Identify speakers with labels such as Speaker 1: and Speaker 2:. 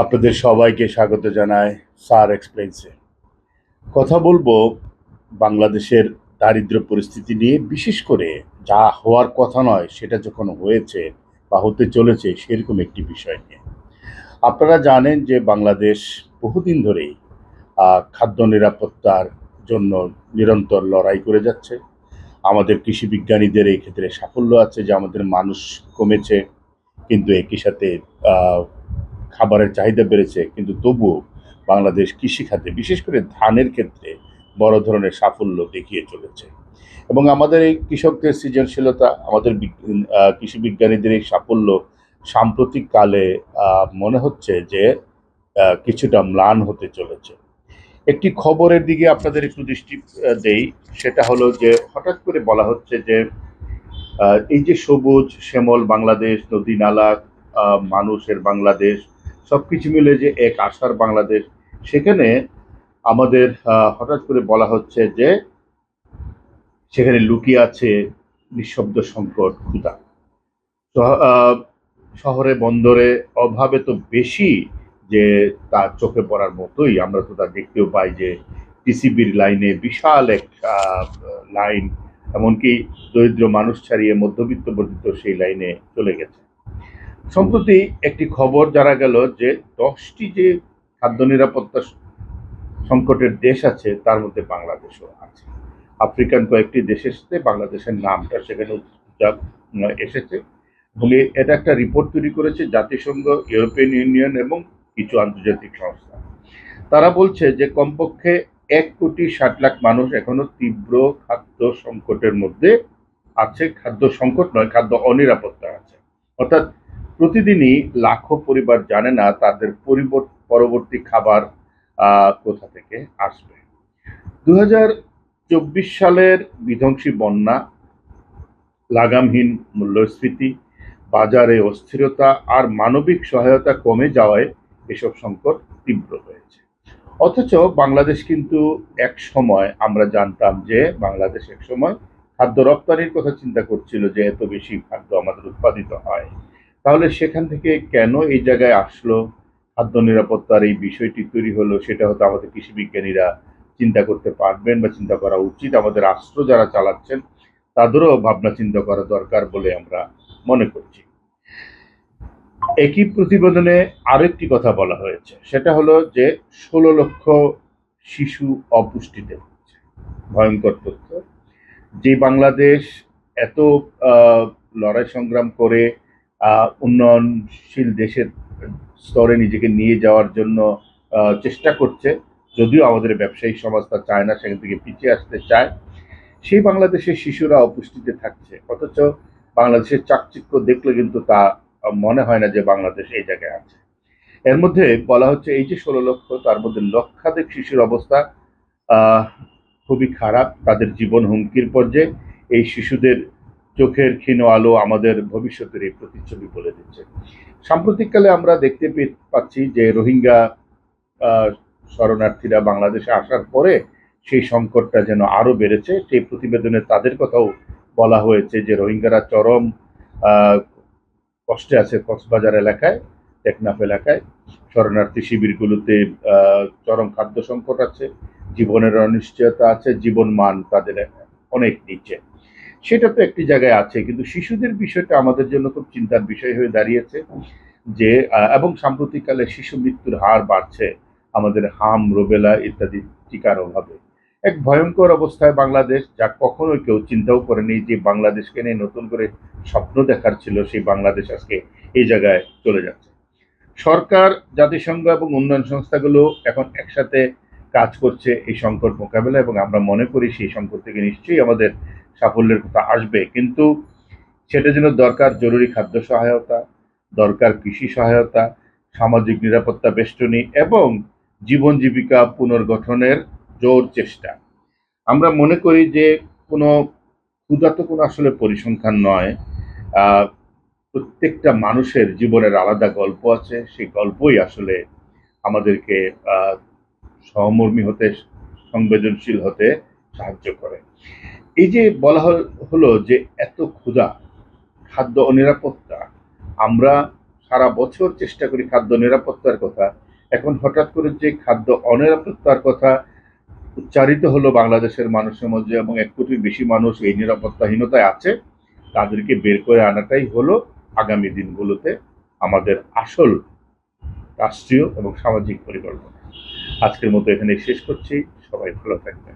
Speaker 1: আপনাদের সবাইকে স্বাগত জানাই স্যার এক্সপ্লেইনসে। কথা বলবো বাংলাদেশের দারিদ্র্য পরিস্থিতি নিয়ে, বিশেষ করে যা হওয়ার কথা নয় সেটা যখন হয়েছে বা হতে চলেছে সেরকম একটি বিষয় নিয়ে। আপনারা জানেন যে বাংলাদেশ বহুদিন ধরেই খাদ্য নিরাপত্তার জন্য নিরন্তর লড়াই করে যাচ্ছে। আমাদের কৃষি বিজ্ঞানীদের এই ক্ষেত্রে সাফল্য আছে যে আমাদের মানুষ কমেছে, কিন্তু একই সাথে আহ, খাবারের চাহিদা বেড়েছে, কিন্তু তবুও বাংলাদেশ কৃষিখাতে বিশেষ করে ধানের ক্ষেত্রে বড় ধরনের সাফল্য দেখিয়ে চলেছে। এবং আমাদের এই কৃষকদের সৃজনশীলতা, আমাদের কৃষি বিজ্ঞানীদের এই সাফল্য সাম্প্রতিক কালে মনে হচ্ছে যে কিছুটা ম্লান হতে চলেছে। একটি খবরের দিকে আপনাদের একটু দৃষ্টি দেই। সেটা হলো যে হঠাৎ করে বলা হচ্ছে যে এই যে সবুজ শ্যামল বাংলাদেশ, নদী নালা, মানুষের বাংলাদেশ, সবকিছু মিলে যে এক আশার বাংলাদেশ, সেখানে আমাদের হঠাৎ করে বলা হচ্ছে যে সেখানে লুকিয়ে আছে নিঃশব্দ সংকট, ক্ষুধা। শহরে বন্দরে অভাবে তো বেশি, যে তার চোখে পড়ার মতোই। আমরা তো তা দেখতেও পাই যে টিসিবির লাইনে বিশাল এক লাইন, এমনকি দরিদ্র মানুষ ছাড়িয়ে মধ্যবিত্ত বর্ধিত সেই লাইনে চলে গেছে। সম্প্রতি একটি খবর জানা গেল যে 10টি যে খাদ্য নিরাপত্তা সংকটের দেশ আছে তার মধ্যে বাংলাদেশও আছে। আফ্রিকান কয়েকটি দেশের সাথে বাংলাদেশের নামটা সেখানে এসেছে। এবং এটা একটা রিপোর্ট তৈরি করেছে জাতিসংঘ, ইউরোপিয়ান ইউনিয়ন এবং কিছু আন্তর্জাতিক সংস্থা। তারা বলছে যে কমপক্ষে 1,60,00,000 মানুষ এখনো তীব্র খাদ্য সংকটের মধ্যে আছে। খাদ্য সংকট নয়, খাদ্য অনিরাপত্তা আছে। অর্থাৎ প্রতিদিনই লাখো পরিবার জানে না তাদের পরবর্তী খাবার কোথা থেকে আসবে। 2024 সালের বিধ্বংসী বন্যা, লাগামহীন মূল্যস্ফীতি, বাজারে অস্থিরতা আর মানবিক সহায়তা কমে যাওয়ায় এসব সংকট তীব্র হয়েছে। অথচ বাংলাদেশ কিন্তু এক সময়, আমরা জানতাম যে বাংলাদেশ এক সময় খাদ্য রপ্তানির কথা চিন্তা করছিল, যে এত বেশি খাদ্য আমাদের উৎপাদিত হয়। তাহলে সেখান থেকে কেন এই জায়গায় আসলো, খাদ্য নিরাপত্তার এই বিষয়টি তৈরি হলো, সেটা হয়তো আমাদের কৃষি বিজ্ঞানীরা চিন্তা করতে পারবেন বা চিন্তা করা উচিত। আমাদের রাষ্ট্র যারা চালাচ্ছেন তাদেরও ভাবনা চিন্তা করা দরকার বলে আমরা মনে করছি। একই প্রতিবেদনে আরেকটি কথা বলা হয়েছে, সেটা হলো যে 16 লক্ষ শিশু অপুষ্টিতে ভুগছে। ভয়ঙ্কর তথ্য। যে বাংলাদেশ এত লড়াই সংগ্রাম করে উন্নয়নশীল দেশের স্তরে নিজেকে নিয়ে যাওয়ার জন্য চেষ্টা করছে, যদিও আমাদের ব্যবসায়িক সমাজ তা চায় না, সেখান থেকে পিছিয়ে আসতে চায়, সেই বাংলাদেশের শিশুরা অপুষ্টিতে থাকছে। অথচ বাংলাদেশের চাকচিক্য দেখলে কিন্তু তা মনে হয় না যে বাংলাদেশ এই জায়গায় আছে। এর মধ্যে বলা হচ্ছে এই যে 16 লক্ষ, তার মধ্যে লক্ষাধিক শিশুর অবস্থা আহ খুবই খারাপ, তাদের জীবন হুমকির পর্যায়ে। এই শিশুদের চোখের ক্ষীণ আলো আমাদের ভবিষ্যতের এই প্রতিচ্ছবি বলে দিচ্ছে। সাম্প্রতিককালে আমরা দেখতে পাচ্ছি যে রোহিঙ্গা আহ, শরণার্থীরা বাংলাদেশে আসার পরে সেই সংকটটা যেন আরো বেড়েছে। সেই প্রতিবেদনে তাদের কথাও বলা হয়েছে যে রোহিঙ্গারা চরম আহ, কষ্টে আছে। কক্সবাজার এলাকায়, টেকনাফ এলাকায় শরণার্থী শিবিরগুলোতে চরম খাদ্য সংকট আছে, জীবনের অনিশ্চয়তা আছে, জীবন মান তাদের অনেক নিচে। সেটা তো একটি জায়গায় আছে, কিন্তু শিশুদের বিষয়টা আমাদের জন্য খুব চিন্তার বিষয় হয়ে দাঁড়িয়েছে। যে এবং সাম্প্রতিককালে শিশু মৃত্যুর হার বাড়ছে আমাদের হাম, রুবেলা ইত্যাদি টিকার অভাবে। এক ভয়ঙ্কর অবস্থায় বাংলাদেশ, যা কখনোই কেউ চিন্তাও করেনি যে বাংলাদেশকে নিয়ে নতুন করে স্বপ্ন দেখার ছিল, সেই বাংলাদেশ আজকে এই জায়গায় চলে যাচ্ছে। সরকার, জাতিসংঘ এবং উন্নয়ন সংস্থাগুলো এখন একসাথে কাজ করছে এই সংকট মোকাবেলা, এবং আমরা মনে করি সেই সংকট থেকে নিশ্চয়ই আমাদের সাফল্যের কথা আসবে। কিন্তু সেটা জন্য দরকার জরুরি খাদ্য সহায়তা, দরকার কৃষি সহায়তা, সামাজিক নিরাপত্তা বেষ্টনী এবং জীবন জীবিকা পুনর্গঠনের জোর চেষ্টা। আমরা মনে করি যে কোনো ক্ষুধা তো কোনো আসলে পরিসংখ্যান নয়। আহ, প্রত্যেকটা মানুষের জীবনের আলাদা গল্প আছে, সেই গল্পই আসলে আমাদেরকে আহ, সহমর্মী হতে, সংবেদনশীল হতে সাহায্য করে। এই যে বলা হলো যে এত ক্ষুধা, খাদ্য অনিরাপত্তা, আমরা সারা বছর চেষ্টা করি খাদ্য নিরাপত্তার কথা, এখন হঠাৎ করে যে খাদ্য অনিরাপত্তার কথা উচ্চারিত হলো বাংলাদেশের মানুষের মধ্যে এবং 1 কোটির বেশি মানুষ এই নিরাপত্তাহীনতায় আছে, তাদেরকে বের করে আনাটাই হলো আগামী দিনগুলোতে আমাদের আসল রাষ্ট্রীয় এবং সামাজিক পরিকল্পনা। আজকের মতো এখানে শেষ করছি। সবাই ভালো থাকবেন।